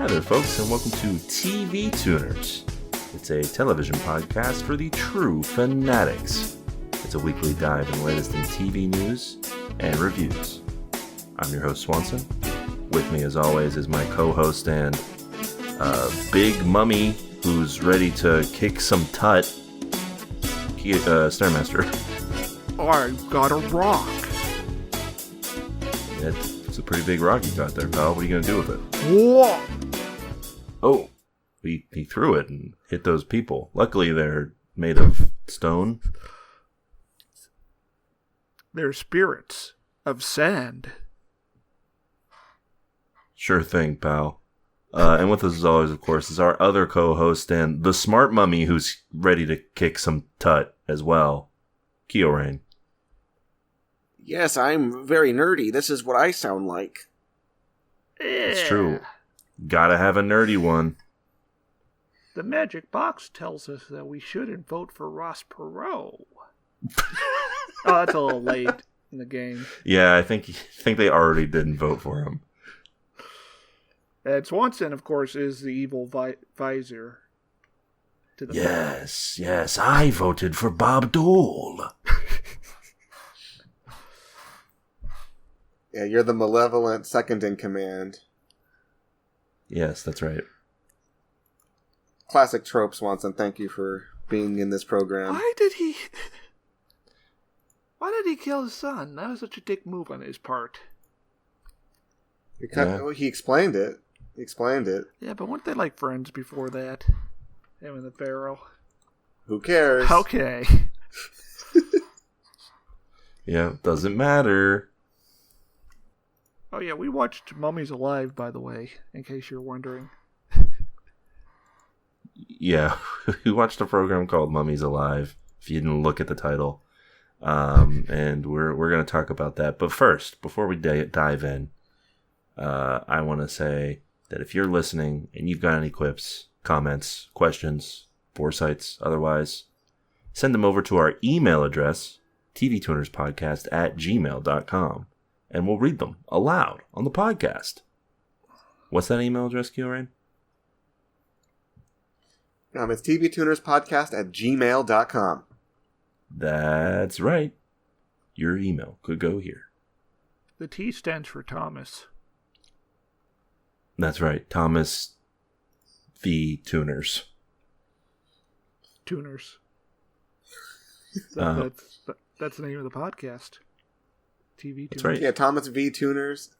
Hi there, folks, and welcome to TV Tuners. It's a television podcast for the true fanatics. It's a weekly dive in the latest in TV news and reviews. I'm your host, Swanson. With me, as always, is my co-host and big mummy who's ready to kick some tut, Stairmaster. I've got a rock. It's a pretty big rock you got there, pal. What are you going to do with it? Whoa! Oh, he threw it and hit those people. Luckily, they're made of stone. They're spirits of sand. Sure thing, pal. And with us, as always, of course, is our other co-host and the smart mummy who's ready to kick some tut as well, Kyorain. Yes, I'm very nerdy. This is what I sound like. It's true. Gotta have a nerdy one. The magic box tells us that we shouldn't vote for Ross Perot. Oh, that's a little late in the game. Yeah, I think they already didn't vote for him. And Swanson, of course, is the evil visor. To the Yes, I voted for Bob Dole. Yeah, you're the malevolent second in command. Yes, that's right. Classic trope, Swanson. Thank you for being in this program. Why did he kill his son? That was such a dick move on his part. Because he explained it. Yeah, but weren't they like friends before that? Him and the Pharaoh. Who cares? Okay. Yeah, doesn't matter. Oh yeah, we watched Mummies Alive, by the way, in case you're wondering. Yeah, we watched a program called Mummies Alive, if you didn't look at the title. And we're going to talk about that. But first, before we dive in, I want to say that if you're listening and you've got any quips, comments, questions, foresights, otherwise, send them over to our email address, tvtunerspodcast@gmail.com, and we'll read them aloud on the podcast. What's that email address, Kyorain? It's tvtunerspodcast@gmail.com. That's right. Your email could go here. The T stands for Thomas. That's right. Thomas V. Tuners. Tuners. That's the name of the podcast. TV Tuners. That's right. Yeah, Thomas V. Tuners.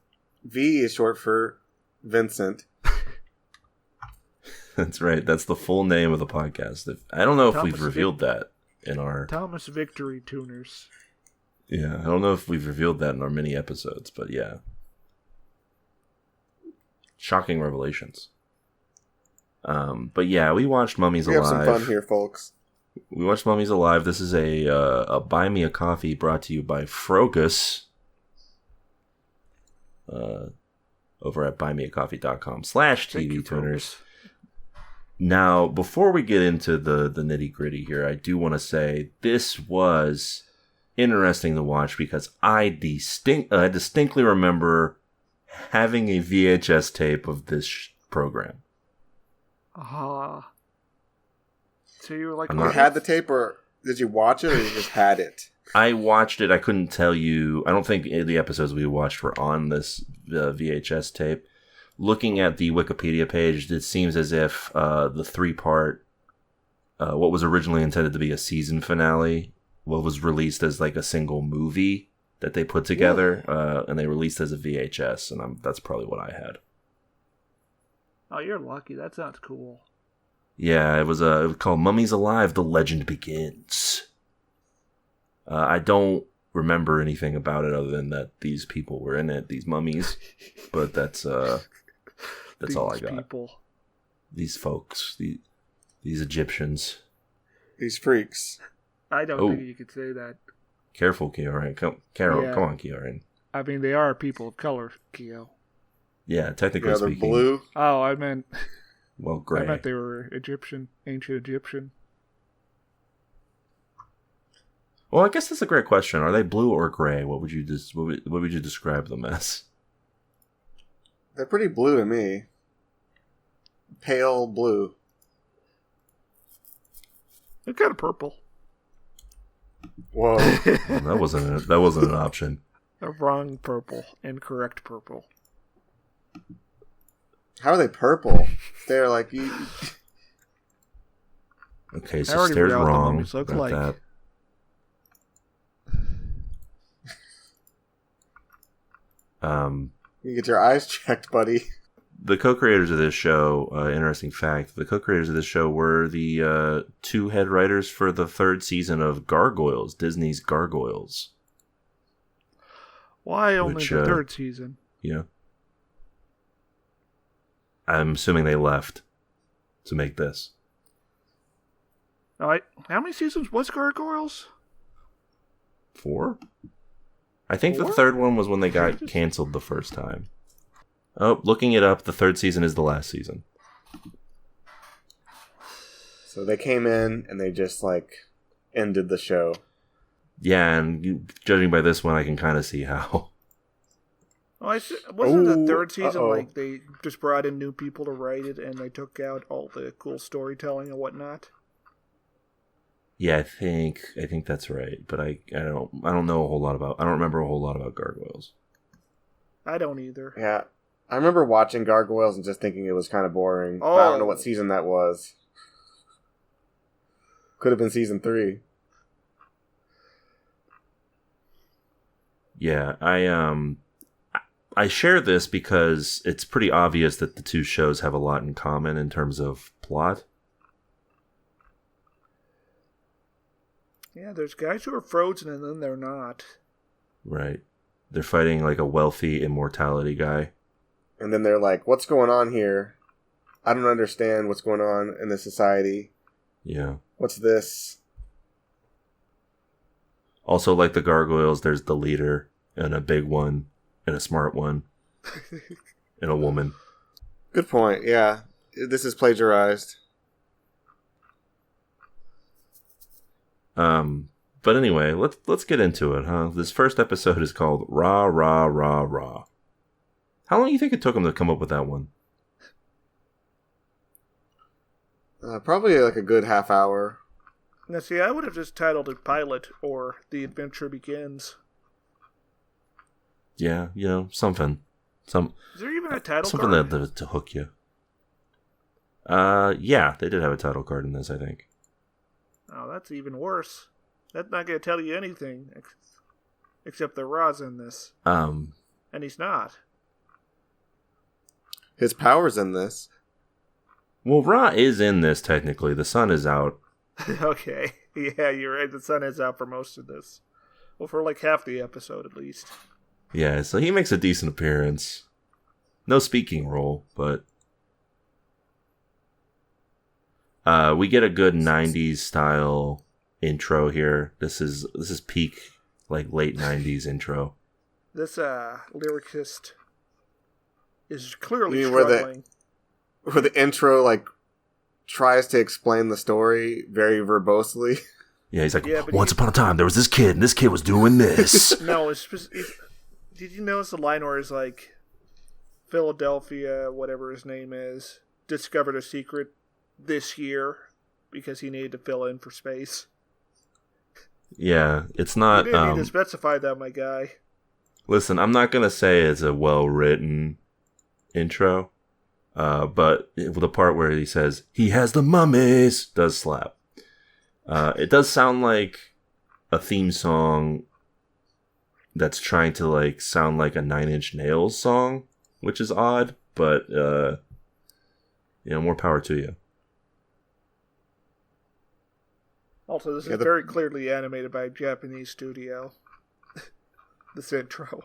V is short for Vincent. That's right. That's the full name of the podcast. I don't know if we've revealed that in our... Thomas Victory Tuners. Yeah, I don't know if we've revealed that in our mini episodes, but yeah. Shocking revelations. But yeah, we watched Mummies Alive. We have some fun here, folks. We watched Mummies Alive. This is a Buy Me a Coffee brought to you by Frogus. Over at buymeacoffee.com/TV Tuners. Now, before we get into the nitty gritty here, I do want to say this was interesting to watch because I distinctly remember having a VHS tape of this program. So you were like, You had the tape, or did you watch it, or you just had it? I watched it. I couldn't tell you. I don't think any of the episodes we watched were on this VHS tape. Looking at the Wikipedia page, it seems as if the three-part, what was originally intended to be a season finale, what was released as like a single movie that they put together, and they released as a VHS, and that's probably what I had. Oh, you're lucky. That sounds cool. Yeah, it was called Mummies Alive, The Legend Begins. I don't remember anything about it other than that these people were in it, these mummies, but that's all I got. People. These folks, these Egyptians. These freaks. I don't think you could say that. Careful, Kyorain. Come on, Kyorain. I mean, they are people of color, Kyo. Yeah, technically they're speaking. Blue. Oh, I meant... Well, gray. I meant they were Egyptian, ancient Egyptian. Well, I guess that's a great question. Are they blue or gray? What would you describe them as? They're pretty blue to me. pale blue. They're kind of purple. Whoa. That wasn't an option. A wrong purple. Incorrect purple. How are they purple? They're like... Okay, I so already Stair's forgot what the wrong mummies look about like. that. You get your eyes checked, buddy. The co-creators of this show, interesting fact, the co-creators of this show were the two head writers for the third season of Gargoyles, Disney's Gargoyles. Why only Which, the third season? Yeah. I'm assuming they left to make this. All right. How many seasons was Gargoyles? 4? I think the 4? third one was when they got canceled the first time. Oh, looking it up, the third season is the last season. So they came in and they just, like, ended the show. Yeah, and judging by this one, I can kind of see how. Oh, wasn't the Ooh, third season uh-oh. like they just brought in new people to write it and they took out all the cool storytelling and whatnot? Yeah, I think that's right, but I don't know a whole lot about. I don't remember a whole lot about Gargoyles. I don't either. Yeah. I remember watching Gargoyles and just thinking it was kind of boring. But I don't know what season that was. Could have been season 3. Yeah, I share this because it's pretty obvious that the two shows have a lot in common in terms of plot. Yeah, there's guys who are frozen and then they're not. Right. They're fighting like a wealthy immortality guy. And then they're like, what's going on here? I don't understand what's going on in this society. Yeah. What's this? Also, like the Gargoyles, there's the leader, and a big one, and a smart one, and a woman. Good point, yeah. This is plagiarized. But anyway, let's get into it, huh? This first episode is called Rah, Rah, Rah, Rah. How long do you think it took them to come up with that one? Probably like a good half hour. Now, see, I would have just titled it Pilot or The Adventure Begins. Yeah, something. Is there even a title something card? to hook you. Yeah, they did have a title card in this, I think. Oh, that's even worse. That's not going to tell you anything. Except that Ra's in this. And he's not. His power's in this. Well, Ra is in this, technically. The sun is out. Okay. Yeah, you're right. The sun is out for most of this. Well, for like half the episode, at least. Yeah, so he makes a decent appearance. No speaking role, but... we get a good 90s style intro here. This is peak, like, late 90s intro. This lyricist is clearly You mean struggling. Where the intro, like, tries to explain the story very verbosely. Yeah, he's like, Yeah, but once upon a time, there was this kid, and this kid was doing this. No, did you notice the line where it's like, Philadelphia, whatever his name is, discovered a secret this year because he needed to fill in for space? Yeah, it's You not... didn't need to specify that, my guy. Listen, I'm not going to say it's a well-written intro, but the part where he says, he has the mummies, does slap. It does sound like a theme song that's trying to like sound like a Nine Inch Nails song, which is odd, but more power to you. Also, this is very clearly animated by a Japanese studio. This intro.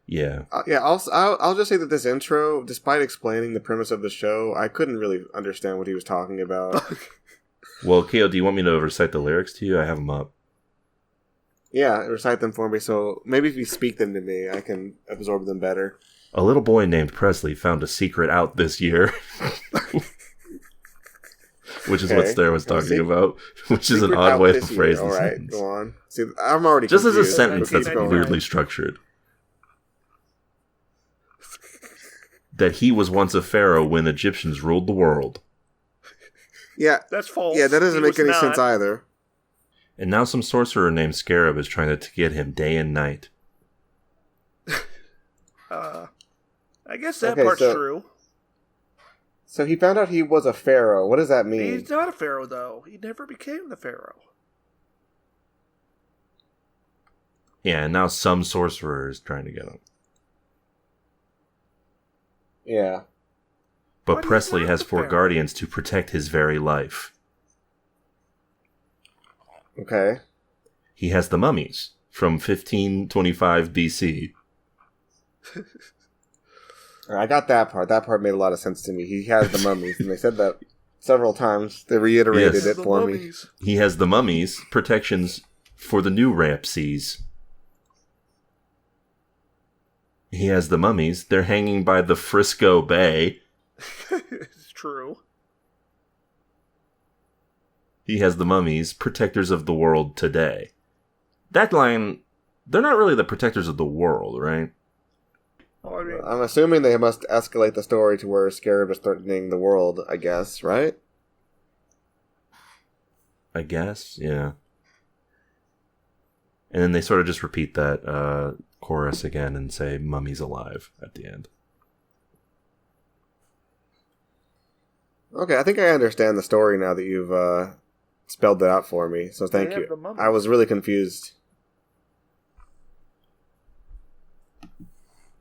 Yeah. I'll just say that this intro, despite explaining the premise of the show, I couldn't really understand what he was talking about. Well, Keo, do you want me to recite the lyrics to you? I have them up. Yeah, recite them for me, so maybe if you speak them to me, I can absorb them better. A little boy named Presley found a secret out this year. Which is what Stair was talking about. Which is an odd way to phrase the sentence. Alright, go on. See, I'm already just confused. as a sentence that's 1999. weirdly structured. that he was once a pharaoh when Egyptians ruled the world. Yeah. That's false. Yeah, that doesn't make any sense either. And now some sorcerer named Scarab is trying to get him day and night. I guess that part's true. So he found out he was a pharaoh. What does that mean? He's not a pharaoh, though. He never became the pharaoh. Yeah, and now some sorcerer is trying to get him. Yeah. But Presley has 4 guardians to protect his very life. Okay. He has the mummies from 1525 BC. I got that part. That part made a lot of sense to me. He has the mummies, and they said that several times. They reiterated it for me. He has the mummies, protections for the new Ramses. He has the mummies. They're hanging by the Frisco Bay. It's true. He has the mummies, protectors of the world today. That line, they're not really the protectors of the world, right? Oh, I mean, I'm assuming they must escalate the story to where Scarab is threatening the world, I guess, right? I guess, yeah. And then they sort of just repeat that chorus again and say, "Mummy's alive" at the end. Okay, I think I understand the story now that you've spelled it out for me, so thank you. I was really confused.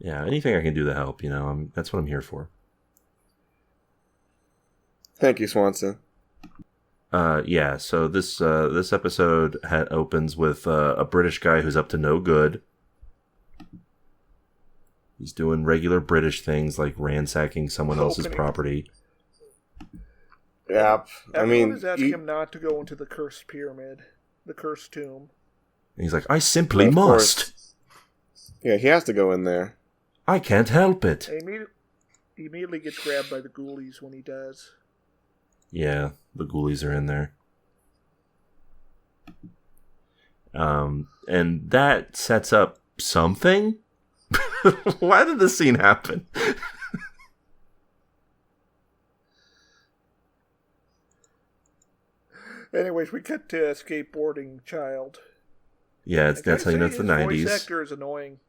Yeah, anything I can do to help, that's what I'm here for. Thank you, Swanson. Yeah, so this episode opens with a British guy who's up to no good. He's doing regular British things like ransacking someone else's property. Yep. Everyone is asking him not to go into the cursed pyramid, the cursed tomb. And he's like, "I simply must." Course. Yeah, he has to go in there. I can't help it. He immediately gets grabbed by the ghoulies when he does. Yeah, the ghoulies are in there. And that sets up something? Why did this scene happen? Anyways, we cut to a skateboarding child. Yeah, that's how you know it's the 90s. Voice actor is annoying.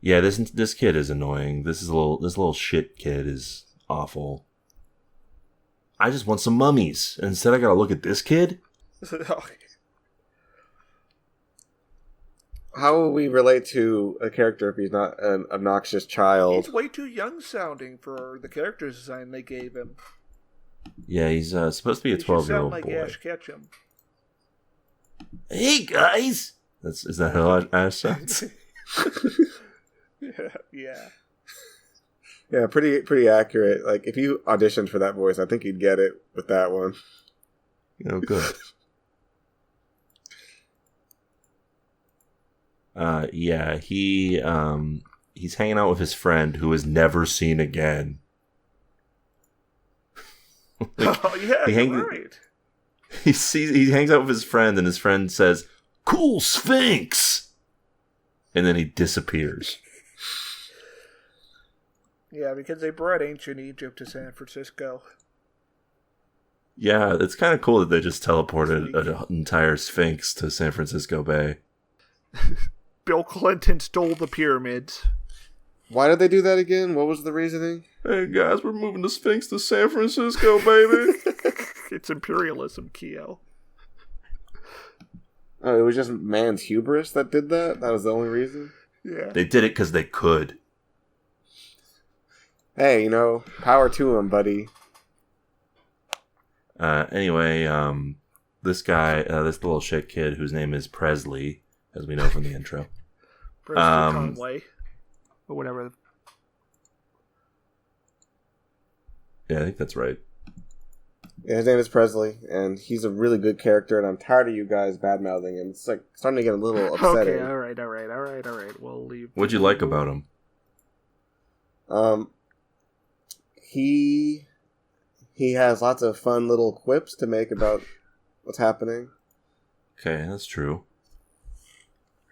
Yeah, this kid is annoying. This little shit kid is awful. I just want some mummies. And instead I gotta look at this kid? How will we relate to a character if he's not an obnoxious child? He's way too young sounding for the character design they gave him. Yeah, he's supposed to be a 12-year-old boy. Like Ash Ketchum. Hey guys! Is that how Ash sounds? Yeah. Yeah, pretty accurate. Like, if you auditioned for that voice, I think you'd get it with that one. Good. Yeah, he's hanging out with his friend who is never seen again. Right. He hangs out with his friend, and his friend says, "Cool Sphinx," and then he disappears. Yeah, because they brought ancient Egypt to San Francisco. Yeah, it's kind of cool that they just teleported an entire Sphinx to San Francisco Bay. Bill Clinton stole the pyramids. Why did they do that again? What was the reasoning? Hey guys, we're moving the Sphinx to San Francisco, baby. It's imperialism, Keo. Oh, it was just man's hubris that did that? That was the only reason? Yeah. They did it because they could. Hey, power to him, buddy. Anyway, this guy, this little shit kid whose name is Presley, as we know from the intro. Presley Conway. Or whatever. Yeah, I think that's right. Yeah, his name is Presley, and he's a really good character, and I'm tired of you guys bad-mouthing him. It's like starting to get a little upsetting. Okay, all right. We'll leave. What'd you like about him? He has lots of fun little quips to make about what's happening. Okay, that's true.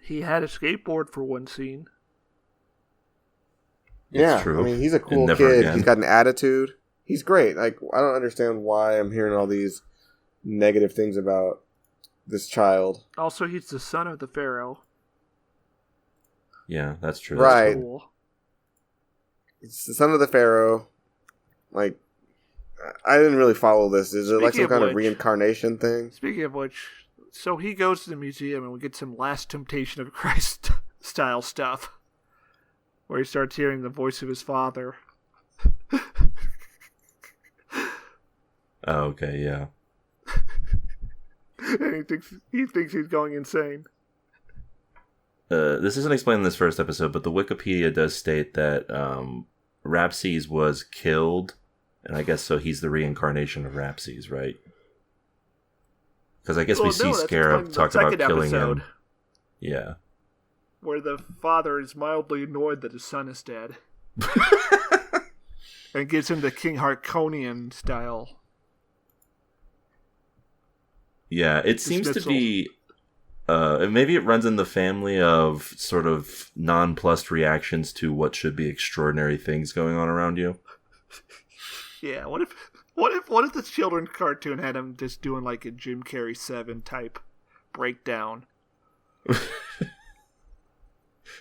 He had a skateboard for one scene. Yeah, true. I mean, he's a cool kid. Again. He's got an attitude. He's great. Like, I don't understand why I'm hearing all these negative things about this child. Also, he's the son of the Pharaoh. Yeah, that's true. Right. That's cool. It's the son of the Pharaoh. Like, I didn't really follow this. Is it like some kind of reincarnation thing? Speaking of which, so he goes to the museum and we get some Last Temptation of Christ style stuff. Where he starts hearing the voice of his father. Oh, okay, yeah. And he thinks he's going insane. This isn't explained in this first episode, but the Wikipedia does state that Rapses was killed, and I guess so he's the reincarnation of Rapses, right? Because I guess we see Scarab talk about killing him. Yeah. Where the father is mildly annoyed that his son is dead. And gives him the King Harkonian style. Yeah, it seems to be... maybe it runs in the family of sort of nonplussed reactions to what should be extraordinary things going on around you. Yeah, what if the children's cartoon had him just doing like a Jim Carrey 7 type breakdown?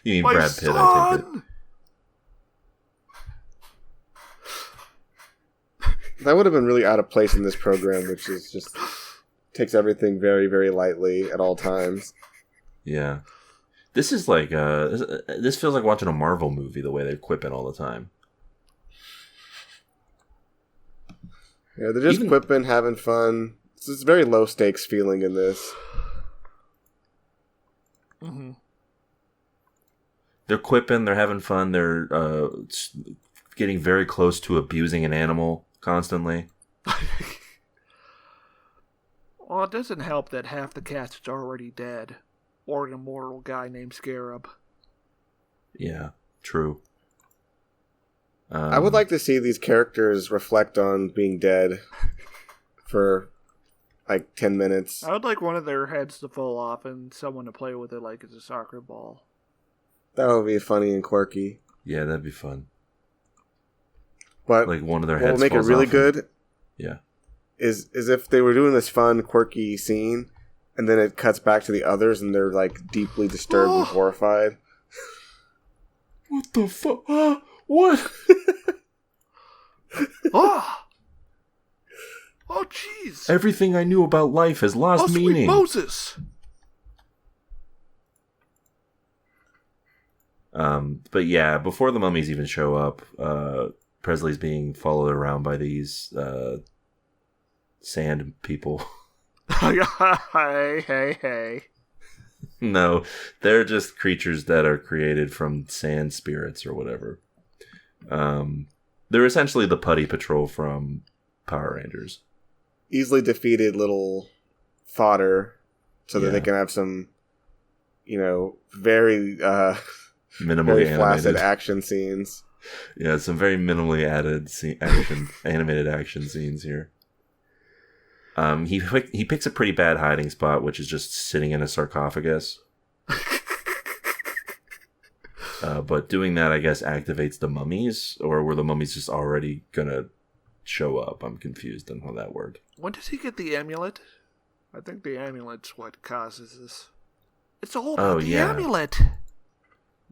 You mean Brad Pitt, I take it. That would have been really out of place in this program, which is just takes everything very, very lightly at all times. Yeah. This is like, this feels like watching a Marvel movie, the way they quip it all the time. Yeah, they're just quipping, having fun. It's this very low stakes feeling in this. Mm-hmm. They're quipping, they're having fun, they're getting very close to abusing an animal constantly. Well, it doesn't help that half the cast is already dead. Or an immortal guy named Scarab. Yeah, true. I would like to see these characters reflect on being dead for like 10 minutes. I would like one of their heads to fall off and someone to play with it like it's a soccer ball. That would be funny and quirky. Yeah, that'd be fun. But like one of their heads what will make it really good is if they were doing this fun, quirky scene, and then it cuts back to the others, and they're like deeply disturbed and horrified. What the fuck? What? Oh, jeez! Everything I knew about life has lost meaning. Sweet Moses! But yeah, before the mummies even show up, Presley's being followed around by these sand people. Hey. No, they're just creatures that are created from sand spirits or whatever. They're essentially the Putty Patrol from Power Rangers. Easily defeated little fodder so that they can have some, very minimally very flaccid action scenes. Yeah, some very minimally animated action scenes here. He picks a pretty bad hiding spot, which is just sitting in a sarcophagus. But doing that, I guess, activates the mummies, or were the mummies just already gonna show up? I'm confused on how that worked. When does he get the amulet? I think the amulet's what causes this. It's all about the amulet.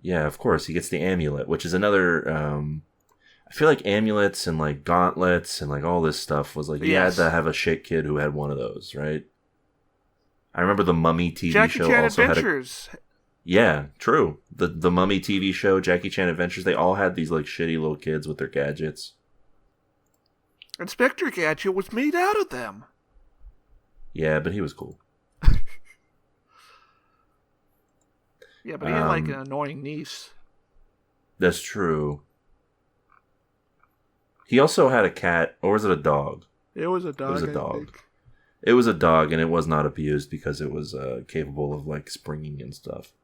Yeah, of course, he gets the amulet, which is another. I feel like amulets and like gauntlets and like all this stuff was like you had to have a shit kid who had one of those, right? I remember the Mummy TV Jackie show Chan also Adventures. Yeah, true. The Mummy TV show, Jackie Chan Adventures, they all had these like shitty little kids with their gadgets. Inspector Gadget was made out of them. Yeah, but he was cool. Yeah, but he had like an annoying niece. That's true. He also had a cat, or was it a dog? It was a dog. It was a dog. It was a dog, and it was not abused because it was capable of like springing and stuff.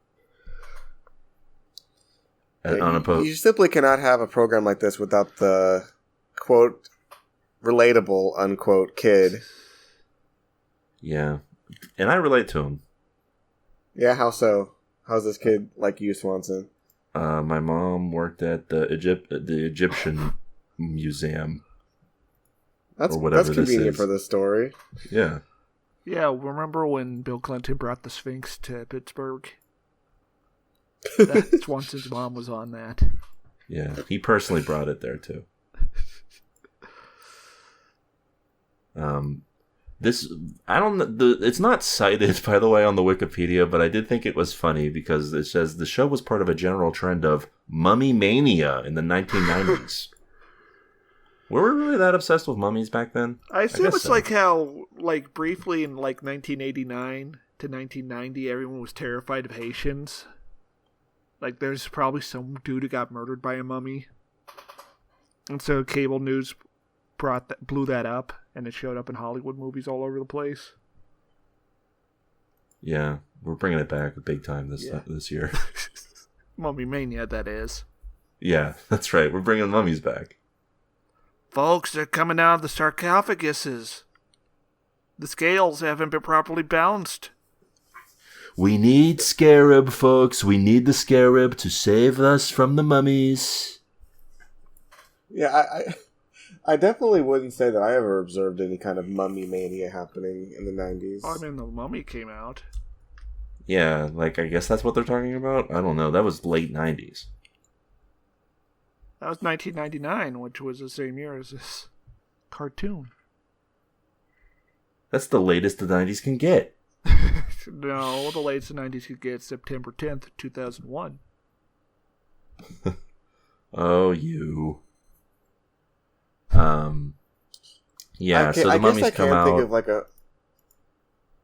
You simply cannot have a program like this without the quote relatable unquote kid. Yeah, and I relate to him. Yeah, how so? How's this kid like you, Swanson? My mom worked at the Egyptian Museum. That's this convenient is. for this story. Yeah. Yeah, remember when Bill Clinton brought the Sphinx to Pittsburgh? That's once his mom was on that. Yeah, he personally brought it there too. It's not cited, by the way, on the Wikipedia, but I did think it was funny because it says the show was part of a general trend of mummy mania in the 1990s. Were we really that obsessed with mummies back then? I assume it's so. like how, like, briefly in, like, 1989 to 1990, everyone was terrified of Haitians. Like, there's probably some dude who got murdered by a mummy. And so cable news blew that up, and it showed up in Hollywood movies all over the place. Yeah, we're bringing it back big time this year. Mummy mania, that is. Yeah, that's right. We're bringing mummies back. Folks, they're coming out of the sarcophaguses. The scales haven't been properly balanced. We need Scarab, folks. We need the Scarab to save us from the mummies. Yeah, I definitely wouldn't say that I ever observed any kind of mummy mania happening in the 90s. Oh, I mean, the Mummy came out. Yeah, like, I guess that's what they're talking about? I don't know. That was late 90s. That was 1999, which was the same year as this cartoon. That's the latest the 90s can get. No, the latest the 90s could get September 10th, 2001. Oh, you. Yeah, so the mummies come out. I think of like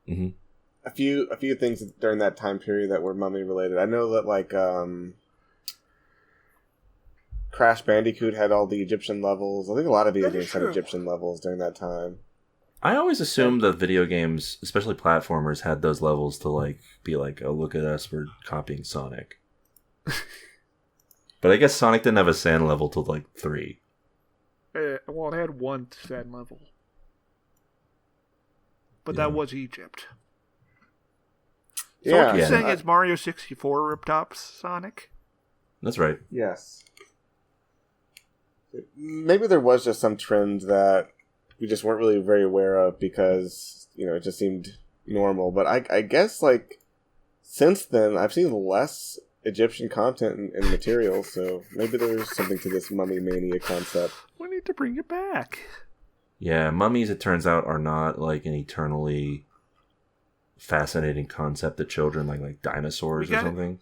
Mm-hmm. a few things during that time period that were mummy related. I know that like Crash Bandicoot had all the Egyptian levels. I think a lot of video games had Egyptian levels during that time. I always assumed that video games, especially platformers, had those levels to like be like, oh, look at us, we're copying Sonic. But I guess Sonic didn't have a sand level till like 3. Well, it had one sand level. But that was Egypt. So what you're saying is Mario 64 ripped off Sonic? That's right. Yes. Maybe there was just some trend that we just weren't really very aware of because, it just seemed normal. But I guess, like, since then, I've seen less Egyptian content and material, so maybe there's something to this mummy mania concept. We need to bring it back. Yeah, mummies, it turns out, are not like an eternally fascinating concept to children, like dinosaurs or something.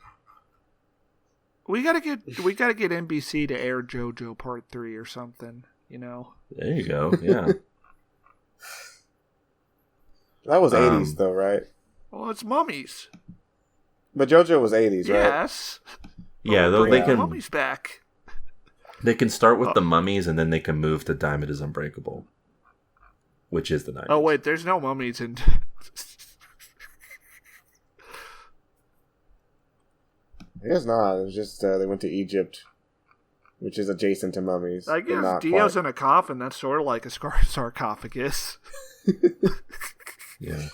We gotta get NBC to air JoJo Part 3 or something, There you go, yeah. That was 80s, though, right? Well, it's mummies. But JoJo was 80s, right? Yes. Yeah, though they can mummies back. They can start with the mummies, and then they can move to Diamond is Unbreakable, which is the 90s. Oh wait, there's no mummies in. I guess not. It was just they went to Egypt, which is adjacent to mummies. I guess Dio's in a coffin. That's sort of like a sarcophagus. Yeah.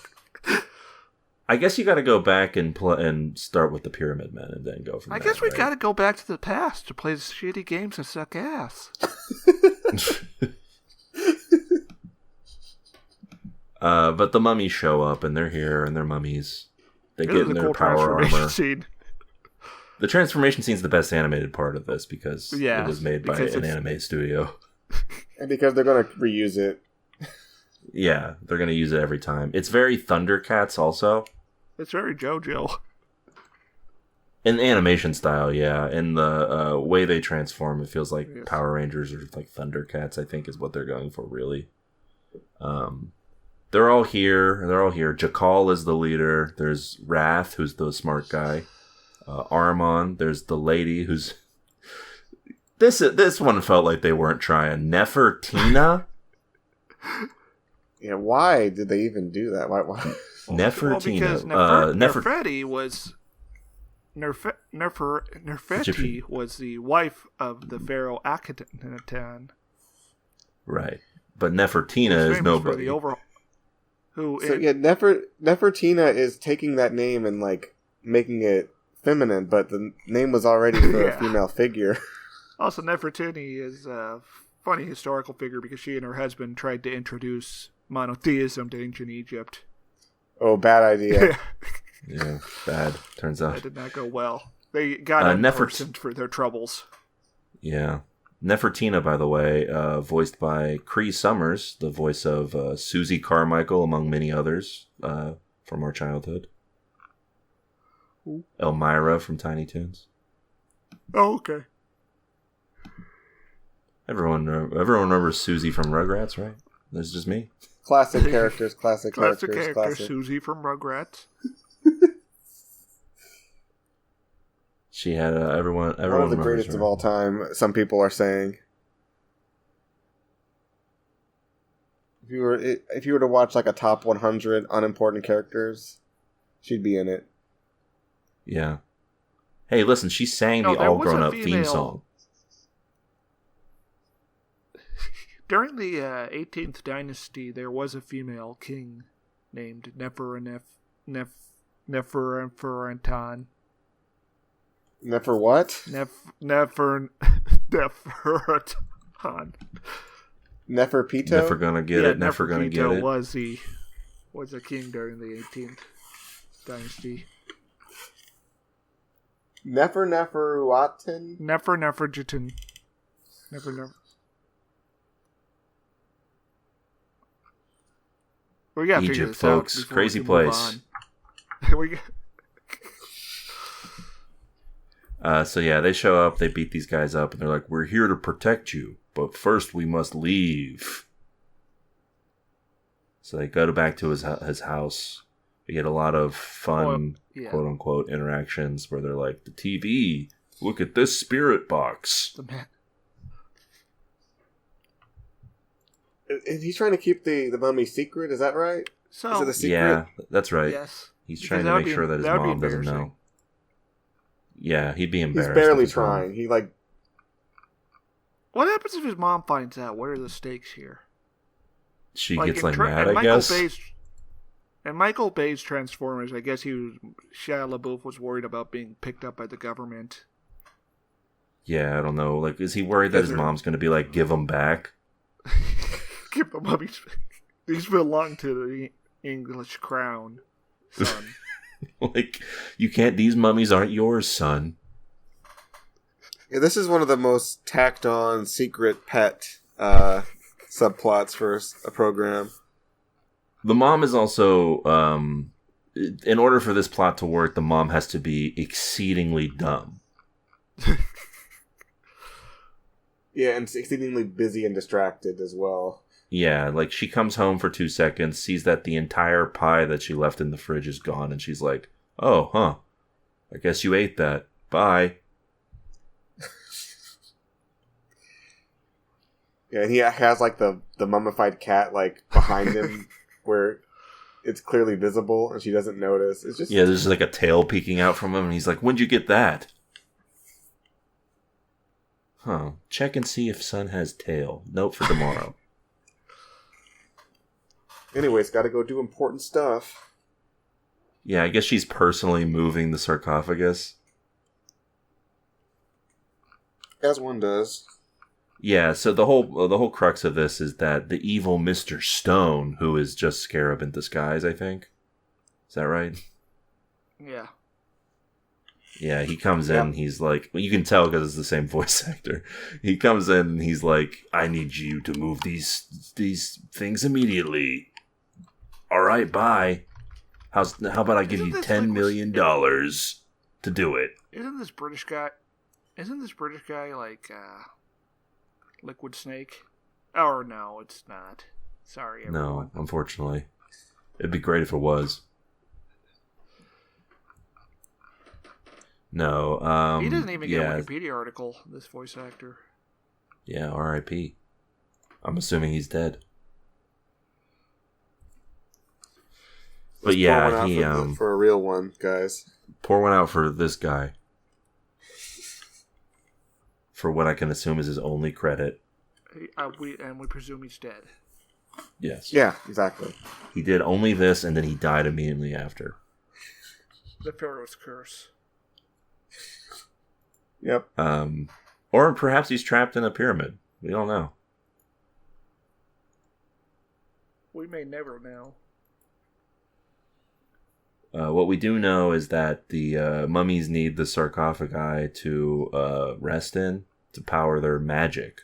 I guess you got to go back and start with the Pyramid Men and then go from there. I guess we got to go back to the past to play the shitty games and suck ass. But the mummies show up and they're here and they're mummies. They get in their cool power armor. Scene. The transformation scene is the best animated part of this because it was made by an anime studio. And because they're going to reuse it. Yeah, they're going to use it every time. It's very Thundercats also. It's very JoJo. In animation style, yeah. In the way they transform, it feels like Power Rangers or like Thundercats, I think is what they're going for, really. They're all here. Jakal is the leader. There's Wrath, who's the smart guy. Armon. There's the lady who's... This one felt like they weren't trying. Nefertina? Yeah, why did they even do that? Why? Nefertina. Well, because Nefertiti was... Nefertiti was the wife of the pharaoh Akhenaten. Right. But Nefertina is nobody. Nefertina is taking that name and like making it feminine, but the name was already for Yeah. a female figure. Also, Nefertiti is a funny historical figure because she and her husband tried to introduce monotheism to ancient Egypt. Oh, bad idea. Yeah, bad. Turns out. That did not go well. They got unpersoned for their troubles. Yeah. Nefertina, by the way, voiced by Cree Summers, the voice of Susie Carmichael, among many others from our childhood. Ooh. Elmira from Tiny Toons. Oh, okay. Everyone remembers Susie from Rugrats, right? That's just me. Classic characters, classic Classic characters, character, classic. Susie from Rugrats. She had everyone. One of the remembers greatest her. of all time, some people are saying. If you were to watch like a top 100 unimportant characters, she'd be in it. Yeah. Hey, listen, she sang the there All was a Grown Up female- theme song. During the 18th dynasty, there was a female king named Neferentan. Nefer what? Neferentan. Neferpito? Never gonna get it. Never gonna get it. Was a king during the 18th dynasty. Neferuaten? Neferjitan. We gotta figure Egypt, this folks. out before Crazy we can move place. on. So yeah, they show up, they beat these guys up, and they're like, "We're here to protect you, but first we must leave." So they go back to his house. We get a lot of fun, quote unquote, interactions where they're like, "The TV, look at this spirit box." The man. He's trying to keep the mummy secret, is that right? So, Is it a secret? Yeah, that's right. yes. He's Because trying that to would make be- sure that his that would be mom doesn't know. embarrassing. Yeah, he'd be He's embarrassed. barely if his mom- trying. He like What happens if his mom finds out? What are the stakes here? She Like, gets in like Tra- mad, and I guess. Michael Bay's Transformers, I guess Shia LaBeouf was worried about being picked up by the government. Yeah, I don't know. Like, is he worried that his mom's going to be like, give him back? Give the mummies. These belong to the English crown, son. Like, you can't. These mummies aren't yours, son. Yeah, this is one of the most tacked on secret pet subplots for a program. The mom is also, in order for this plot to work, the mom has to be exceedingly dumb. Yeah, and exceedingly busy and distracted as well. Yeah, like she comes home for 2 seconds, sees that the entire pie that she left in the fridge is gone, and she's like, "Oh, huh. I guess you ate that. Bye." Yeah, and he has like the mummified cat like behind him where it's clearly visible and she doesn't notice. It's just Yeah, there's like a tail peeking out from him, and he's like, "When'd you get that?" Huh. Check and see if son has tail. Note for tomorrow. Anyways, gotta go do important stuff. Yeah, I guess she's personally moving the sarcophagus. As one does. Yeah, so the whole crux of this is that the evil Mr. Stone, who is just Scarab in disguise, I think. Is that right? Yeah. Yeah, he comes in, he's like, well, you can tell because it's the same voice actor. He comes in and he's like, "I need you to move these things immediately. All right, bye. How about I give you $10 million to do it?" Isn't this British guy like Liquid Snake? Oh no, it's not. Sorry, everyone. No, unfortunately. It'd be great if it was. No, He doesn't even get yeah, a Wikipedia article, this voice actor. Yeah, R.I.P. I'm assuming he's dead. But Let's yeah, pour one he out for a real one, guys. pour one out for this guy. For what I can assume is his only credit. We presume he's dead. Yes. Yeah, exactly. He did only this, and then he died immediately after. The Pharaoh's curse. Yep. Or perhaps he's trapped in a pyramid. We don't know. We may never know. What we do know is that the mummies need the sarcophagi to rest in to power their magic.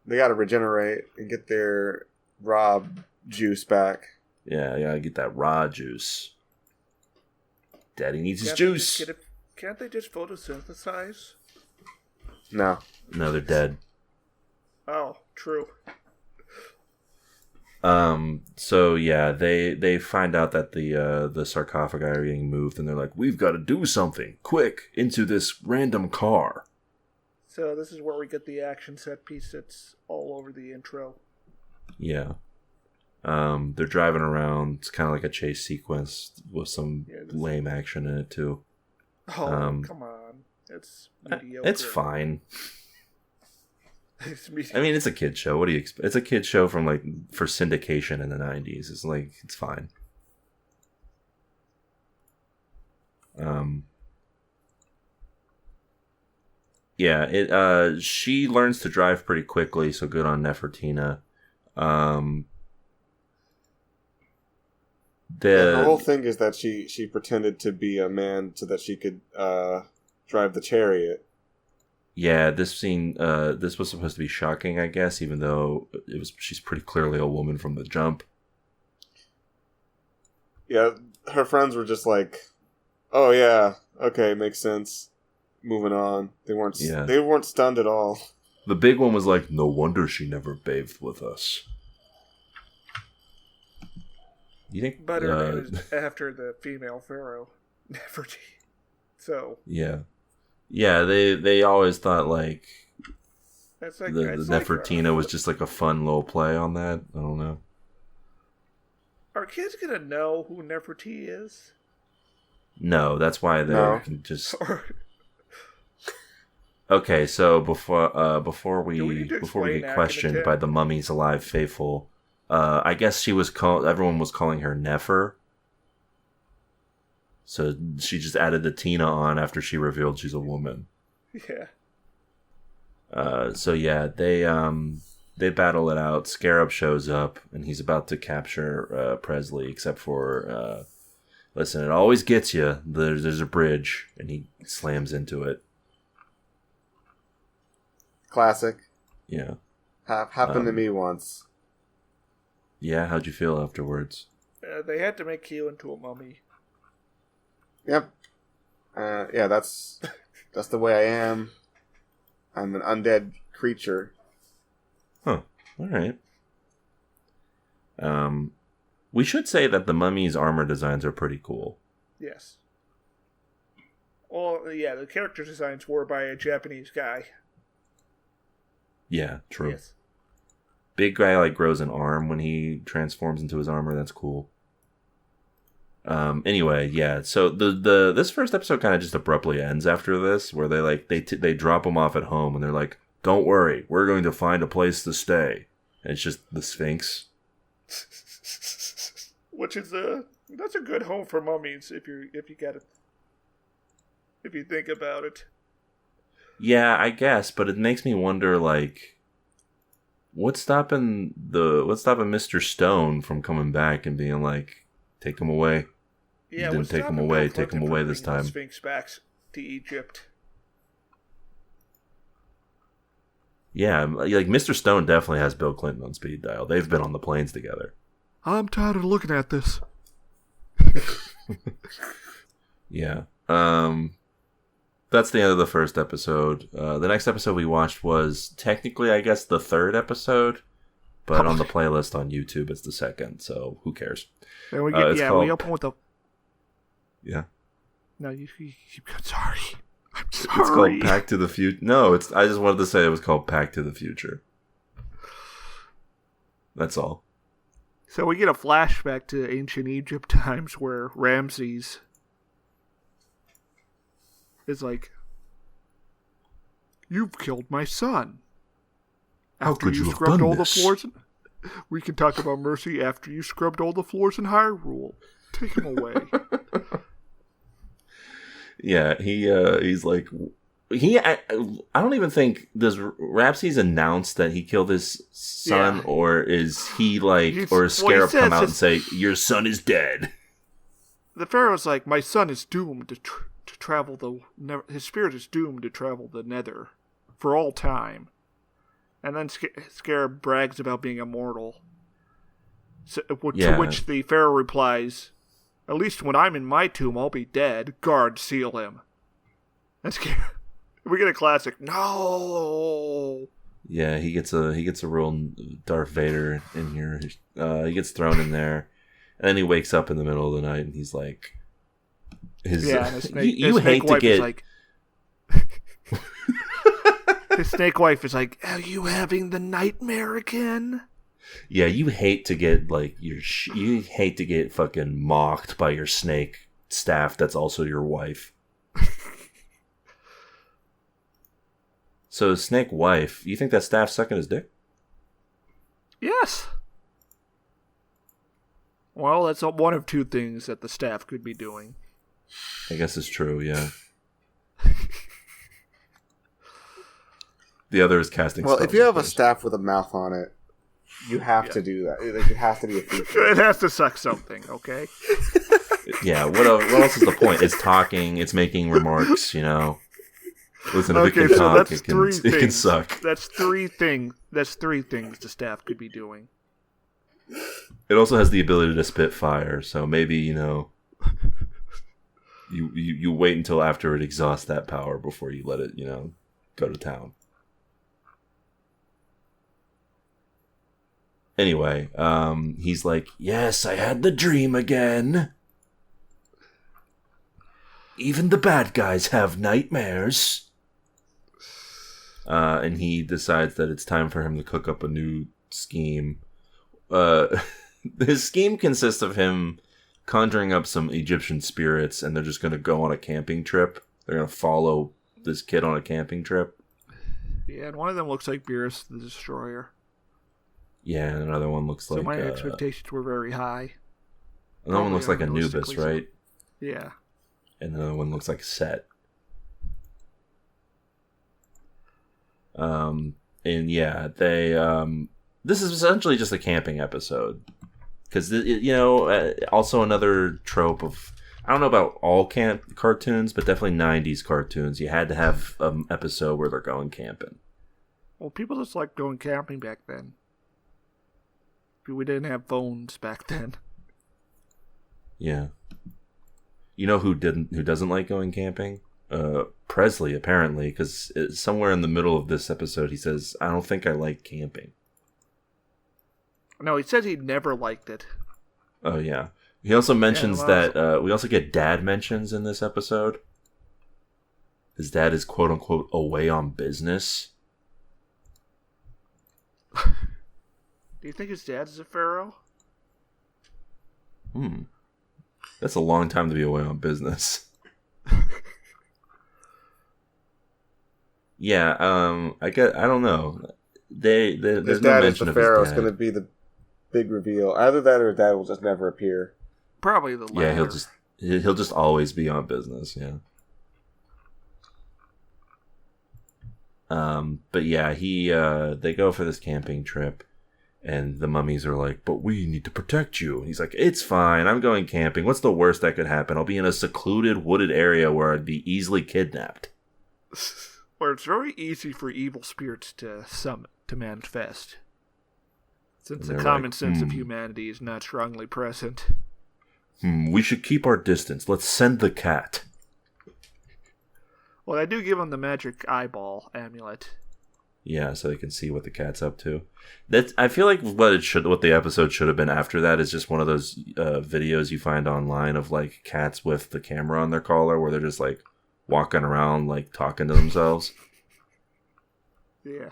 They gotta regenerate and get their raw juice back. Yeah, get that raw juice. Daddy needs his juice. Can't they just photosynthesize? No, they're dead. Oh, true. So yeah, they find out that the sarcophagi are being moved, and they're like, "We've got to do something quick into this random car." So this is where we get the action set piece that's all over the intro. Yeah. They're driving around. It's kind of like a chase sequence with some lame action in it too. Oh, come on. It's mediocre. It's fine. It's mediocre. I mean, it's a kid show. What do you expect? It's a kid show for syndication in the 90s. It's like, it's fine. Yeah, she learns to drive pretty quickly, so good on Nefertina. The whole thing is that she pretended to be a man so that she could drive the chariot. Yeah, this scene, this was supposed to be shocking, I guess, even though she's pretty clearly a woman from the jump. Yeah, her friends were just like, "Oh yeah, okay, makes sense." Moving on. They weren't stunned at all. The big one was like, "No wonder she never bathed with us." You think? But her name is after the female pharaoh, Nefertiti. So yeah. They always thought like that's like the Nefertina was just like a fun little play on that. I don't know. Are kids gonna know who Nefertiti is? No, that's why they can just. Okay, so before we get questioned by the Mummies Alive faithful, I guess everyone was calling her Nefer. So she just added the Tina on after she revealed she's a woman. Yeah. So yeah, they battle it out. Scarab shows up and he's about to capture Presley, except for listen, it always gets you. There's a bridge, and he slams into it. Classic. Yeah. Happened to me once. Yeah, how'd you feel afterwards? They had to make you into a mummy. Yep. Yeah, that's the way I am. I'm an undead creature. Huh. All right. We should say that the Mummy's armor designs are pretty cool. Yes. Well, yeah, the character designs were by a Japanese guy. Yeah, true. Yes. Big guy grows an arm when he transforms into his armor. That's cool. Anyway, yeah. So this first episode kind of just abruptly ends after this, where they drop him off at home, and they're like, "Don't worry, we're going to find a place to stay." And it's just the Sphinx, which is that's a good home for mummies if you get it. If you think about it. Yeah, I guess, but it makes me wonder, what's stopping Mr. Stone from coming back and being like, take him away? Yeah, you didn't take him away. Take him away this time. Sphinx back to Egypt. Yeah, Mr. Stone definitely has Bill Clinton on speed dial. They've been on the planes together. I'm tired of looking at this. Yeah. That's the end of the first episode. The next episode we watched was technically, I guess, the third episode, but on the playlist on YouTube, it's the second. So who cares? And we get we open with the. Yeah. No, you sorry. I'm sorry. It's called Back to the Future. No, I just wanted to say it was called Back to the Future. That's all. So we get a flashback to ancient Egypt times where Ramses is like, "You've killed my son. How could you have done all this? The floors we can talk about mercy after you scrubbed all the floors in Hyrule. Take him away." Yeah, he's like I don't even think does Rhapsdy's announced that he killed his son, or is he like, or is Scarab come out and say your son is dead? The Pharaoh's like, my son is doomed to travel his spirit is doomed to travel the Nether for all time, and then Scarab brags about being immortal. To which the Pharaoh replies, "At least when I'm in my tomb, I'll be dead. Guard, seal him." That's Scarab. We get a classic. No. Yeah, he gets a real Darth Vader in here. He gets thrown in there, and then he wakes up in the middle of the night, and he's like, his snake wife is like, "Are you having the nightmare again?" Yeah, you hate to get like you hate to get fucking mocked by your snake staff. That's also your wife. So, snake wife, you think that staff's sucking his dick? Yes. Well, that's one of two things that the staff could be doing. I guess it's true, yeah. The other is casting spells. Well, if you have a staff with a mouth on it, you have to do that. It has to be a feature. It has to suck something, okay? Yeah, what else is the point? It's talking, it's making remarks, you know. Listen, if it can talk, it can suck. That's three things the staff could be doing. It also has the ability to spit fire, so maybe, you know, you wait until after it exhausts that power before you let it, you know, go to town. Anyway, he's like, "Yes, I had the dream again. Even the bad guys have nightmares." And he decides that it's time for him to cook up a new scheme. His scheme consists of him conjuring up some Egyptian spirits, and they're just going to go on a camping trip. They're going to follow this kid on a camping trip. Yeah, and one of them looks like Beerus the Destroyer. Yeah, and another one looks like... So my expectations were very high. Another one looks like Anubis, right? Yeah. And another one looks like Set. And yeah, they this is essentially just a camping episode, because you know, also another trope of, I don't know about all cartoons, but definitely 90s cartoons, you had to have an episode where they're going camping. Well, people just like going camping back then. We didn't have phones back then. Yeah. You know who doesn't like going camping? Presley, apparently, because somewhere in the middle of this episode he says, "I don't think I like camping." No, he says he never liked it. Oh yeah. He also mentions that we also get dad mentions in this episode. His dad is quote unquote away on business. Do you think his dad is a pharaoh? That's a long time to be away on business. Yeah, I don't know. There's his no dad is mention the of his pharaoh. dad. It's going to be the big reveal. Either that or his dad will just never appear. Probably the latter. Yeah, he'll just always be on business. Yeah. But yeah, they go for this camping trip, and the mummies are like, "But we need to protect you." And he's like, "It's fine. I'm going camping. What's the worst that could happen? I'll be in a secluded, wooded area where I'd be easily kidnapped." Where it's very easy for evil spirits to manifest, since the common sense of humanity is not strongly present. We should keep our distance. Let's send the cat. Well, I do give him the magic eyeball amulet. Yeah, so they can see what the cat's up to. I feel like what the episode should have been after that is just one of those videos you find online of like cats with the camera on their collar, where they're just like walking around like talking to themselves. Yeah.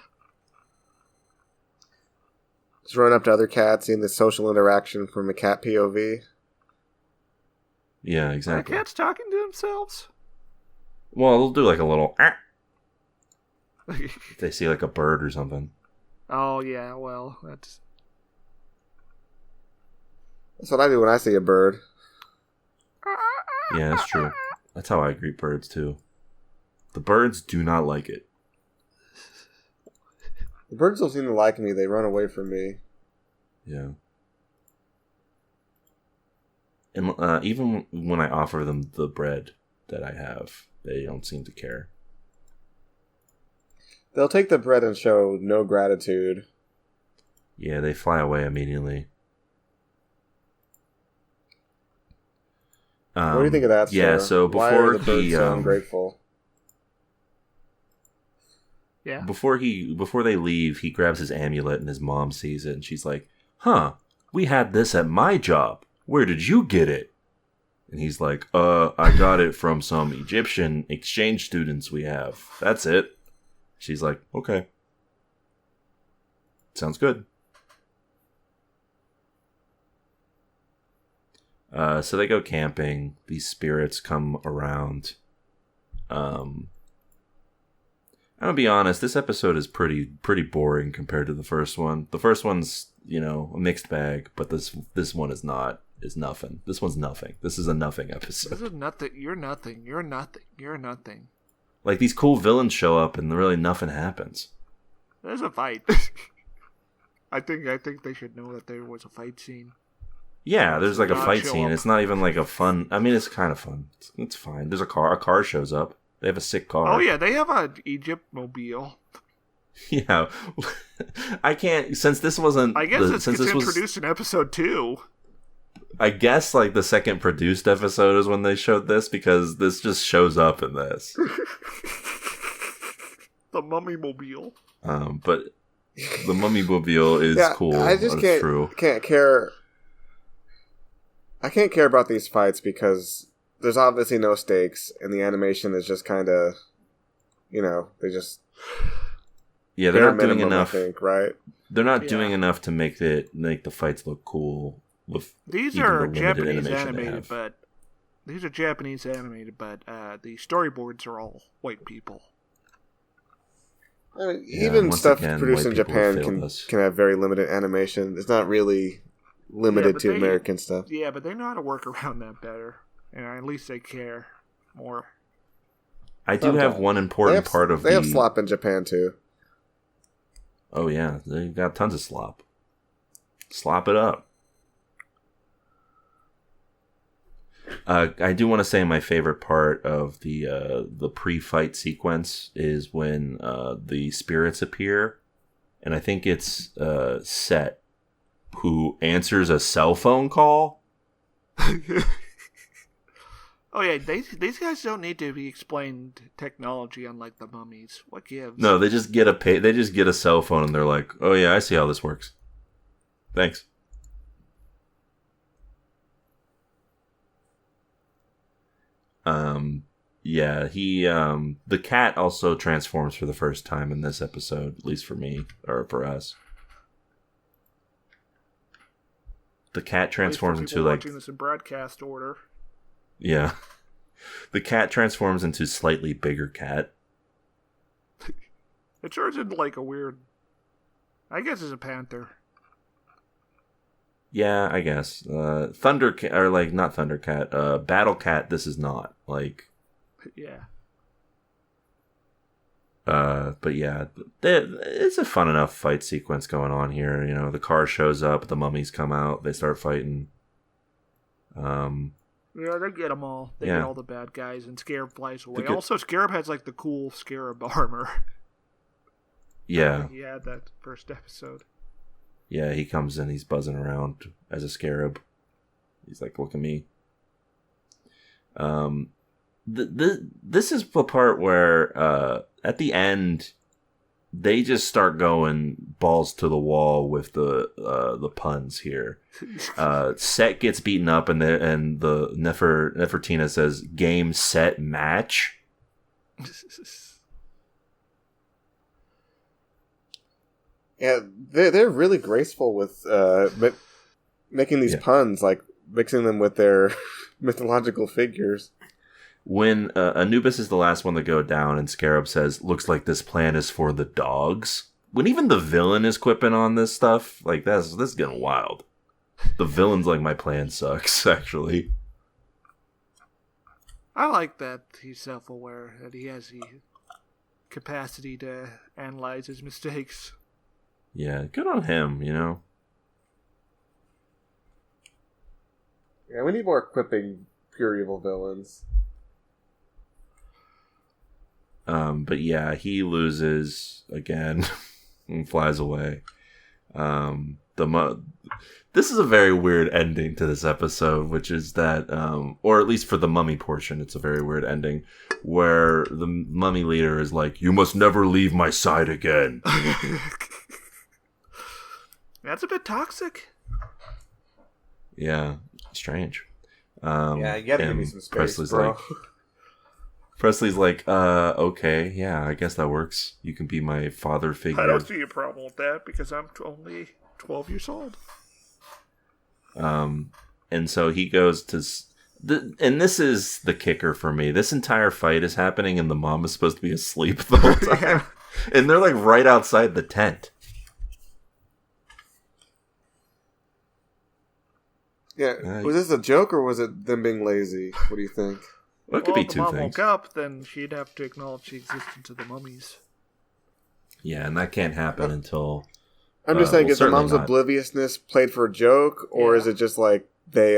Just run up to other cats, seeing the social interaction from a cat POV. Yeah, exactly. Are cats talking to themselves? Well, they'll do like a little if they see like a bird or something. Oh yeah, well that's what I do when I see a bird. Yeah, that's true. That's how I greet birds too. The birds do not like it. The birds don't seem to like me. They run away from me. Yeah. And even when I offer them the bread that I have, they don't seem to care. They'll take the bread and show no gratitude. Yeah, they fly away immediately. What do you think of that, Yeah, sir? so Why are the birds so ungrateful? Yeah. Before they leave, he grabs his amulet and his mom sees it and she's like, "Huh, we had this at my job. Where did you get it?" And he's like, I got it from some Egyptian exchange students we have. That's it." She's like, "Okay. Sounds good." So they go camping. These spirits come around. I'm gonna be honest, this episode is pretty boring compared to the first one. The first one's, a mixed bag, but this one is nothing. This one's nothing. This is a nothing episode. This is nothing. You're nothing. You're nothing. You're nothing. Like, these cool villains show up and really nothing happens. There's a fight. I think they should know that there was a fight scene. Yeah, there's like a fight show scene. up. It's not even like a fun. I mean, it's kind of fun. It's fine. There's a car. A car shows up. They have a sick car. Oh yeah, they have an Egypt mobile. Yeah, I can't. Since this wasn't. I guess it's introduced in episode 2. I guess like the second produced episode is when they showed this, because this just shows up in this. The Mummy mobile. But the Mummy mobile is cool. I just can't care. I can't care about these fights because there's obviously no stakes, and the animation is just kind of, they just. Yeah, they're not doing enough. I think, right? They're not doing enough to make the fights look cool. With these are Japanese animated, but the storyboards are all white people. I mean, even stuff produced in Japan can have very limited animation. It's not really limited to American stuff. Yeah, but they know how to work around that better, and at least they care more. I do have one important part of they have slop in Japan too. Oh yeah, they got tons of slop. Slop it up. I do want to say my favorite part of the pre-fight sequence is when the spirits appear, and I think it's Set who answers a cell phone call. Oh yeah, these guys don't need to be explained technology, unlike the mummies. What gives? No, they just get a cell phone and they're like, "Oh yeah, I see how this works. Thanks." Yeah, the cat also transforms for the first time in this episode, at least for me, or for us. The cat transforms into like... watching this in broadcast order. Yeah. The cat transforms into slightly bigger cat. It turns into like a weird... I guess it's a panther. Yeah, I guess. Thundercat, or like, not Thundercat, Battle Cat, this is not. Like... Yeah. But yeah, it's a fun enough fight sequence going on here. The car shows up, the mummies come out, they start fighting. Yeah, they get them all. They get all the bad guys, and Scarab flies away. Also, Scarab has like the cool Scarab armor. Yeah. He had that first episode. Yeah, he comes in, he's buzzing around as a scarab. He's like, "Look at me." This is the part where at the end they just start going balls to the wall with the puns here. Set gets beaten up and the Nefertina says game set match. Yeah, they're really graceful with making these puns, like mixing them with their mythological figures. When Anubis is the last one to go down, and Scarab says, "Looks like this plan is for the dogs." When even the villain is quipping on this stuff, like this is getting wild. The villain's like, "My plan sucks," actually. I like that he's self-aware, that he has the capacity to analyze his mistakes. Yeah, good on him, you know? Yeah, we need more equipping pure evil villains. But yeah, he loses again and flies away. This is a very weird ending to this episode, which is that, or at least for the mummy portion, it's a very weird ending, where the mummy leader is like, "You must never leave my side again." That's a bit toxic. Yeah, strange. Yeah, you gotta give me some space, bro. Presley's like, okay, yeah, I guess that works. You can be my father figure. I don't see a problem with that because I'm only 12 years old. And so he goes to, and this is the kicker for me. This entire fight is happening, and the mom is supposed to be asleep the whole time, Yeah. And they're like right outside the tent. Yeah, was this a joke or was it them being lazy? What do you think? Well, it could be if the two mom things. woke up, then she'd have to acknowledge the existence of the mummies. Yeah, and that can't happen until. I'm just saying, well, is the mom's certainly not. obliviousness played for a joke, or Yeah. is it just like they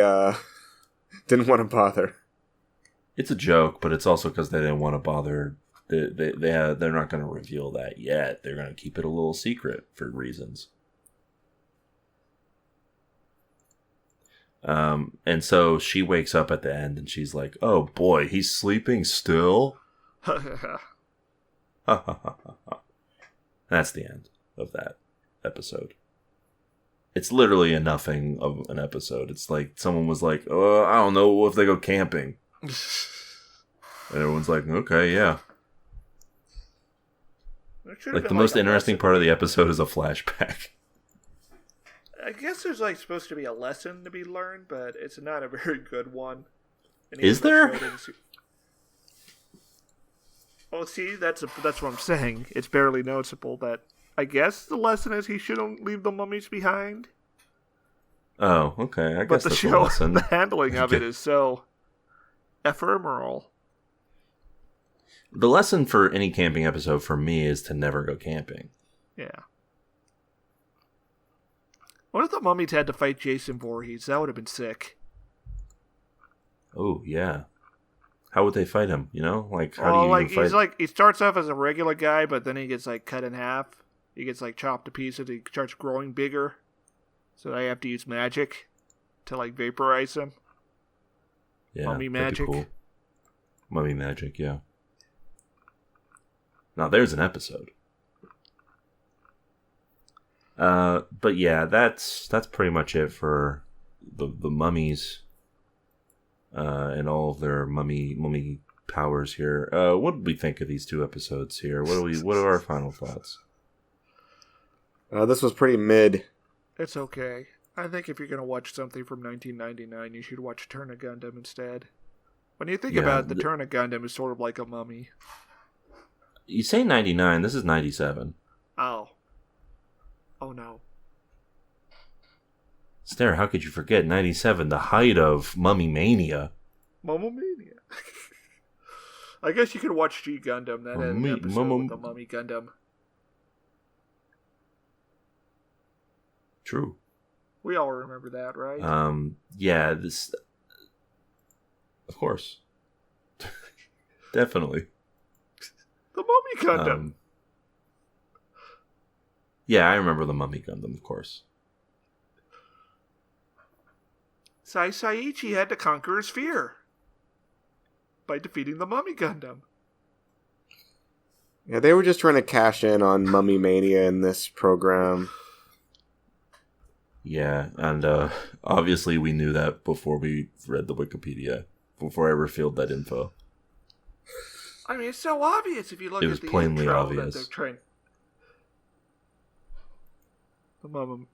didn't want to bother? It's a joke, but it's also because they didn't want to bother. They're not going to reveal that yet. They're going to keep it a little secret for reasons. And so she wakes up at the end and she's like, "Oh boy, he's sleeping still." That's the end of that episode. It's literally a nothing of an episode. It's like someone was like, "Oh, I don't know if they go camping," and everyone's like, "Okay, yeah." Like the most interesting part of the episode is a flashback. I guess there's like supposed to be a lesson to be learned, but it's not a very good one. And Is even the there? show didn't Oh, see, that's what I'm saying. It's barely noticeable that I guess the lesson is he shouldn't leave the mummies behind. Oh, okay. I But guess the that's a show, lesson. the handling of it Okay. is so ephemeral. The lesson for any camping episode for me is to never go camping. Yeah. What if the mummies had to fight Jason Voorhees? That would have been sick. Oh, yeah. How would they fight him? You know, like how Well, do you like even fight? he's like he starts off as a regular guy, but then he gets like cut in half. He gets like chopped to pieces. He starts growing bigger, so they have to use magic to like vaporize him. Yeah, mummy that'd be magic. cool. Mummy magic, yeah. Now there's an episode. But yeah, that's pretty much it for the mummies, and all of their mummy powers here. What did we think of these two episodes here? What are our final thoughts? This was pretty mid. It's okay. I think if you're gonna watch something from 1999, you should watch Turn of Gundam instead. When you think Yeah, about it, the Turn of Gundam is sort of like a mummy. You say 99, this is 97. Oh. Oh no. Stare, how could you forget 97, the height of Mummy Mania? Mummy-mania. I guess you could watch G Gundam. That had an episode with the Mummy Gundam. True. We all remember that, right? Yeah, this... Of course. Definitely. The Mummy Gundam. Yeah, I remember the Mummy Gundam, of course. Saiichi had to conquer his fear by defeating the Mummy Gundam. Yeah, they were just trying to cash in on Mummy Mania in this program. Yeah, and obviously we knew that before we read the Wikipedia, before I revealed that info. I mean, it's so obvious if you look It at was the plainly intro obvious. that they're trying. The Mummy.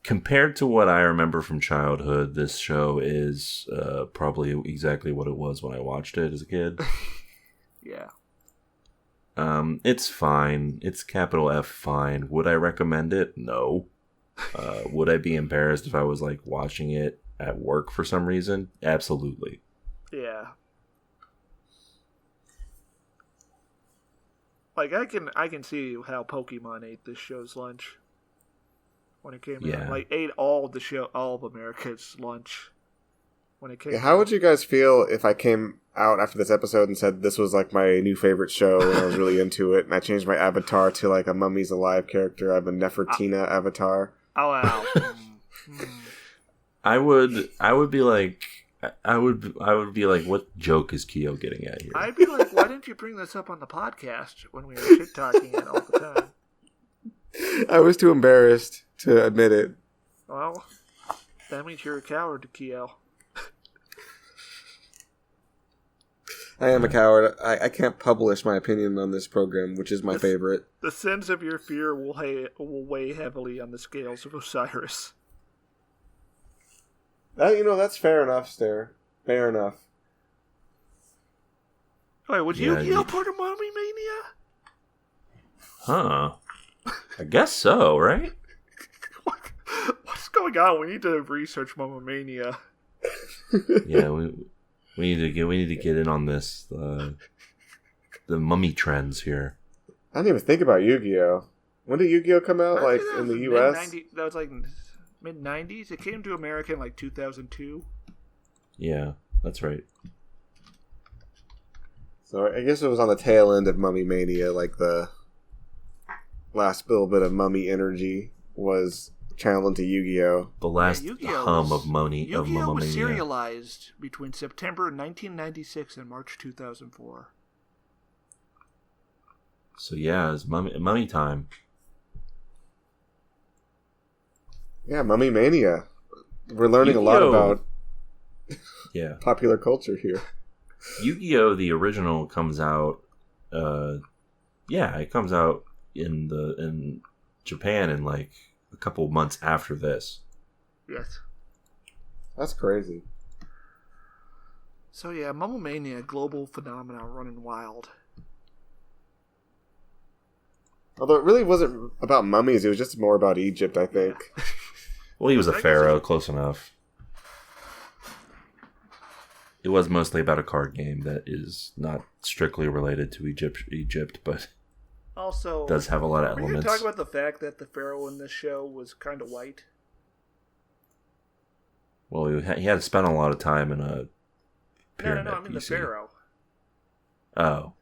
Compared to what I remember from childhood, this show is probably exactly what it was when I watched it as a kid. Yeah. It's fine. It's capital F fine. Would I recommend it? No. Would I be embarrassed if I was like watching it at work for some reason? Absolutely. Yeah. Like I can see how Pokemon ate this show's lunch when it came out. Like ate all of America's lunch when it came out. How would you guys feel if I came out after this episode and said this was like my new favorite show and I was really into it, and I changed my avatar to like a Mummies Alive character? I have a Nefertina avatar. Oh wow. I would be like, what joke is Keo getting at here? I'd be like, why didn't you bring this up on the podcast when we were shit talking it all the time? I was too embarrassed to admit it. Well, that means you're a coward, Keo. I am a coward. I can't publish my opinion on this program, which is my favorite. The sins of your fear will weigh heavily on the scales of Osiris. That's fair enough, Stare. Fair enough. Wait, would Yu-Gi-Oh part of Mummy Mania? Huh. I guess so, right? What's going on? We need to research Mummy Mania. Yeah, we need to get in on this. The mummy trends here. I didn't even think about Yu-Gi-Oh. When did Yu-Gi-Oh come out? Like in the U.S.? That was like mid-90s. It came to America in like 2002. Yeah, that's right. So I guess it was on the tail end of Mummy Mania, like the last little bit of mummy energy was channeled into Yu-Gi-Oh. The last hum of money of Yu-Gi-Oh was Mania. serialized between September 1996 and March 2004. So yeah, it's mummy time. Yeah, Mummy Mania. We're learning a lot about popular culture here. Yu-Gi-Oh! The original comes out. It comes out in Japan in like a couple months after this. Yes. That's crazy. So yeah, Mummy Mania, global phenomenon running wild. Although it really wasn't about mummies, it was just more about Egypt, I think. Yeah. Well, he was a pharaoh, close enough. It was mostly about a card game that is not strictly related to Egypt, but also does have a lot of elements. We're going to talk about the fact that the pharaoh in this show was kind of white. Well, he had to spend a lot of time in a pyramid. No, I mean the pharaoh. Oh.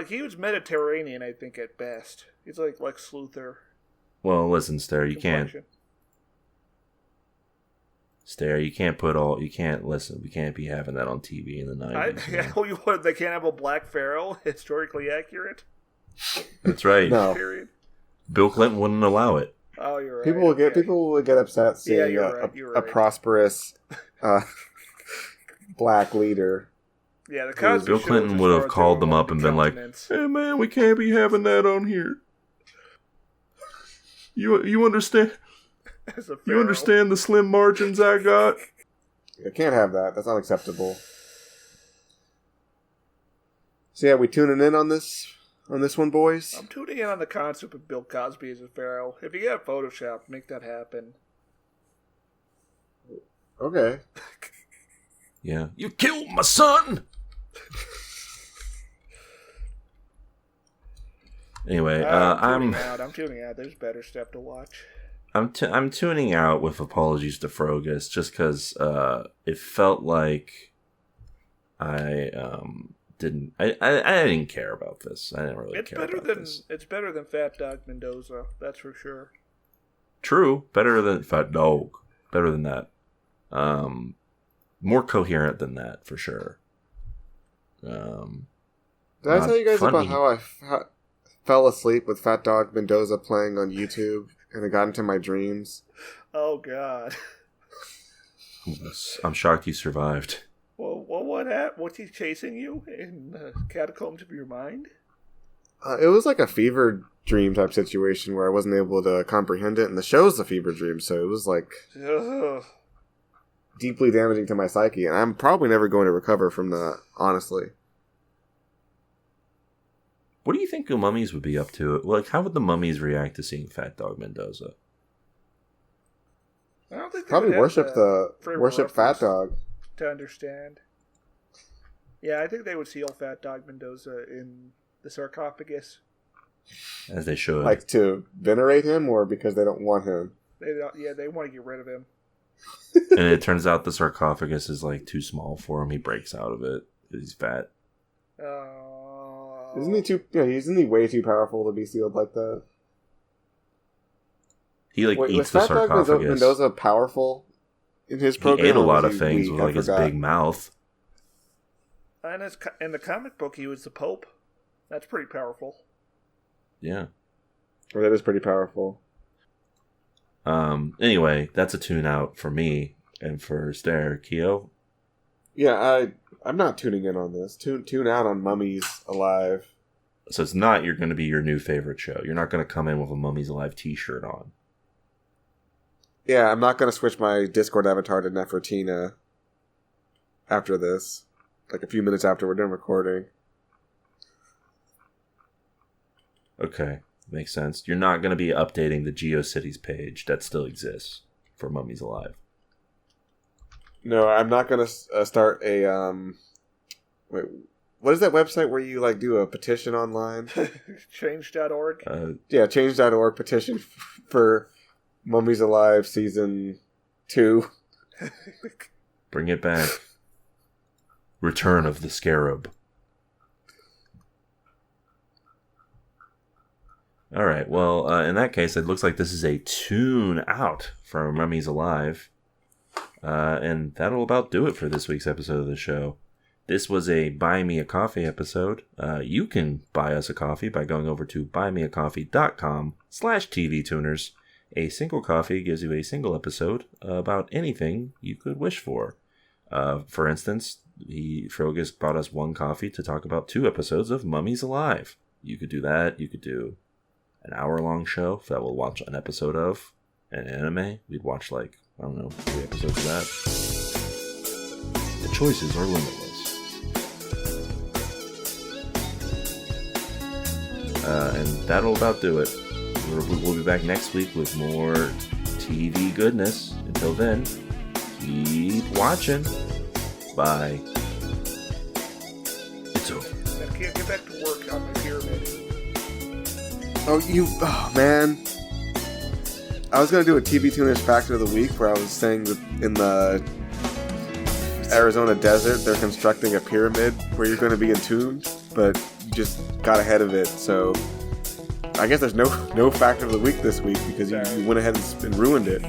He was Mediterranean, I think, at best. He's like Lex Luthor. Well, listen, Stare, you can't listen. We can't be having that on TV in the 90s. They can't have a black pharaoh? Historically accurate? That's right. No. Period. Bill Clinton wouldn't allow it. Oh, you're right. People will get upset seeing a prosperous black leader. Yeah, the Cosby Bill Clinton would have called them up and been like, "Hey man, we can't be having that on here. You understand? You understand the slim margins I got? You can't have that. That's unacceptable." So yeah, we tuning in on this one, boys. I'm tuning in on the concept of Bill Cosby as a pharaoh. If you get Photoshop, make that happen. Okay. Yeah, you killed my son. Anyway, I'm tuning out. There's better stuff to watch. I'm tuning out with apologies to Frogus, just because it felt like I didn't care about this. I didn't really care about this. It's better than Fat Dog Mendoza, that's for sure. True, better than Fat Dog. Better than that. More coherent than that, for sure. Did I tell you guys about how I fell asleep with Fat Dog Mendoza playing on YouTube and it got into my dreams? Oh, God. I'm shocked you survived. Well, what happened? Was he chasing you in the catacombs of your mind? It was like a fever dream type situation where I wasn't able to comprehend it, and the show's a fever dream, so it was like... Ugh. Deeply damaging to my psyche, and I'm probably never going to recover from that, honestly. What do you think the Mummies would be up to? Like, how would the Mummies react to seeing Fat Dog Mendoza? I don't think they Probably would have worship the frame of worship Fat reference Dog. to understand. Yeah, I think they would seal Fat Dog Mendoza in the sarcophagus. As they should. Like to venerate him, or because they don't want him. They want to get rid of him. And it turns out the sarcophagus is like too small for him. He breaks out of it because he's fat. Isn't he too? Yeah, isn't he way too powerful to be sealed like that? He like Wait, eats was the Fat Dog sarcophagus. Mendoza powerful in his program? He ate a or lot was of he things weak? with I like his forgot. big mouth. And in the comic book, he was the Pope. That's pretty powerful. Yeah. Well, that is pretty powerful. Anyway, that's a tune out for me and for Stair. Keo? Yeah, I'm not tuning in on this. Tune out on Mummies Alive. So it's not going to be your new favorite show. You're not going to come in with a Mummies Alive t-shirt on. Yeah, I'm not going to switch my Discord avatar to Nefertina after this. Like a few minutes after we're done recording. Okay, makes sense. You're not going to be updating the GeoCities page that still exists for Mummies Alive. No, I'm not going to start a... Wait, what is that website where you like do a petition online? Change.org. Yeah, change.org petition for Mummies Alive Season 2. Bring it back. Return of the Scarab. All right, well, in that case, it looks like this is a tune out for Mummies Alive. And that'll about do it for this week's episode of the show. This was a Buy Me a Coffee episode. You can buy us a coffee by going over to buymeacoffee.com/TVTuners. A single coffee gives you a single episode about anything you could wish for. For instance, Frogus bought us one coffee to talk about 2 episodes of Mummies Alive. You could do that. You could do an hour-long show that we'll watch an episode of. An anime, we'd watch 3 episodes of that. The choices are limitless. And that'll about do it. We'll be back next week with more TV goodness. Until then, keep watching. Bye. It's over. I can't get back to work on my pyramid. Oh, man. I was going to do a TV Tuners Fact of the Week where I was saying that in the Arizona desert they're constructing a pyramid where you're going to be entombed, but you just got ahead of it, so I guess there's no Fact of the Week this week because you went ahead and ruined it.